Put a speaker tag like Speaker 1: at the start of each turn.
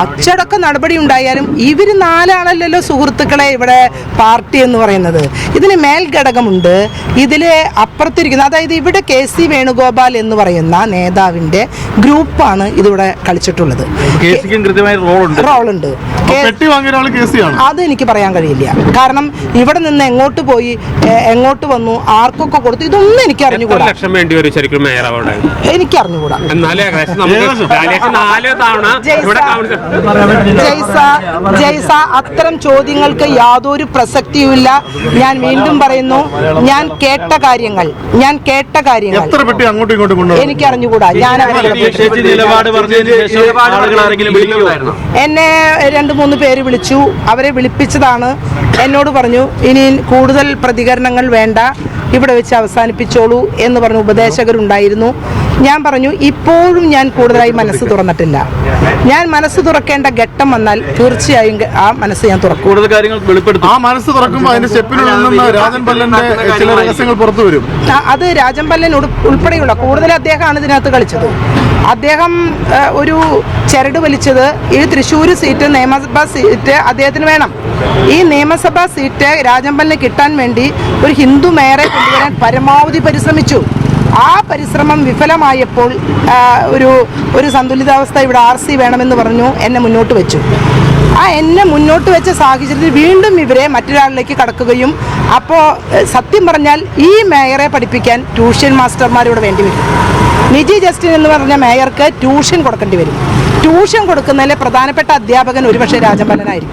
Speaker 1: അച്ചടക്ക നടപടി ഉണ്ടായാലും ഇവര് നാലാണല്ലോ സുഹൃത്തുക്കളെ ഇവിടെ പാർട്ടി എന്ന് പറയുന്നത്. ഇതിന് മേൽഘടകമുണ്ട്. ഇതില് അപ്പുറത്തിരിക്കുന്ന, അതായത് ഇവിടെ KC വേണുഗോപാൽ എന്ന് പറയുന്ന നേതാവിന്റെ ഗ്രൂപ്പാണ് ഇതിവിടെ കളിച്ചിട്ടുള്ളത്. റോളുണ്ട്. അത് എനിക്ക് പറയാൻ കഴിയില്ല. കാരണം ഇവിടെ നിന്ന് എങ്ങോട്ട് പോയി എങ്ങോട്ട് വന്നു ആർക്കൊക്കെ കൊടുത്തു ഇതൊന്നും എനിക്ക് അറിഞ്ഞുകൂടാ. എനിക്ക് അറിഞ്ഞുകൂടാ. ജയ്സ, അത്തരം ചോദ്യങ്ങൾക്ക് യാതൊരു പ്രസക്തിയുമില്ല. ഞാൻ വീണ്ടും പറയുന്നു, ഞാൻ കേട്ട കാര്യങ്ങൾ എനിക്ക് അറിഞ്ഞുകൂടാ. എന്നെ 2-3 പേര് വിളിച്ചു. അവരെ വിളിപ്പിച്ചതാണ്. എന്നോട് പറഞ്ഞു ഇനി കൂടുതൽ പ്രതികരണങ്ങൾ വേണ്ട, ഇവിടെ വെച്ച് അവസാനിപ്പിച്ചോളൂ എന്ന് പറഞ്ഞു ഉപദേശകരുണ്ടായിരുന്നു. ഞാൻ പറഞ്ഞു ഇപ്പോഴും ഞാൻ കൂടുതലായി മനസ്സ് തുറന്നിട്ടില്ല. ഞാൻ മനസ്സ് തുറക്കേണ്ട ഘട്ടം വന്നാൽ തീർച്ചയായും ആ മനസ്സ് ഞാൻ തുറക്കും.
Speaker 2: കൂടുതൽ കാര്യങ്ങൾ വെളിപ്പെടുത്തും. ആ മനസ്സ് തുറക്കുമ്പോൾ അതിന്റെ സ്റ്റെപ്പിനുള്ളിൽ നിന്ന് രാജൻ പല്ലന്റെ ചില രഹസ്യങ്ങൾ പുറത്തു വരും.
Speaker 1: അത് രാജൻ പല്ലൻ ഉൾപ്പെടെയുള്ള കൂടുതൽ അദ്ദേഹമാണ് ഇതിനകത്ത് കളിച്ചത്. അദ്ദേഹം ഒരു ചരട് വലിച്ചത് ഈ തൃശ്ശൂർ സീറ്റ്, നിയമസഭാ സീറ്റ് അദ്ദേഹത്തിന് വേണം. ഈ നിയമസഭാ സീറ്റ് രാജൻ പല്ലന് കിട്ടാൻ വേണ്ടി ഒരു ഹിന്ദു മേയറെ കൊണ്ടുവരാൻ പരമാവധി പരിശ്രമിച്ചു. ആ പരിശ്രമം വിഫലമായപ്പോൾ ഒരു സന്തുലിതാവസ്ഥ ഇവിടെ RC വേണമെന്ന് പറഞ്ഞു എന്നെ മുന്നോട്ട് വെച്ചു. എന്നെ മുന്നോട്ട് വെച്ച സാഹചര്യത്തിൽ വീണ്ടും ഇവരെ മറ്റൊരാളിലേക്ക് കടക്കുകയും, അപ്പോൾ സത്യം പറഞ്ഞാൽ ഈ മേയറെ പഠിപ്പിക്കാൻ ട്യൂഷൻ മാസ്റ്റർമാർ ഇവിടെ വേണ്ടി വരും. നിജി ജസ്റ്റിൻ എന്ന് പറഞ്ഞ മേയർക്ക് ട്യൂഷൻ കൊടുക്കേണ്ടി വരും. ട്യൂഷൻ കൊടുക്കുന്നതിലെ പ്രധാനപ്പെട്ട അധ്യാപകൻ ഒരുപക്ഷെ രാജൻ പല്ലനായിരിക്കും.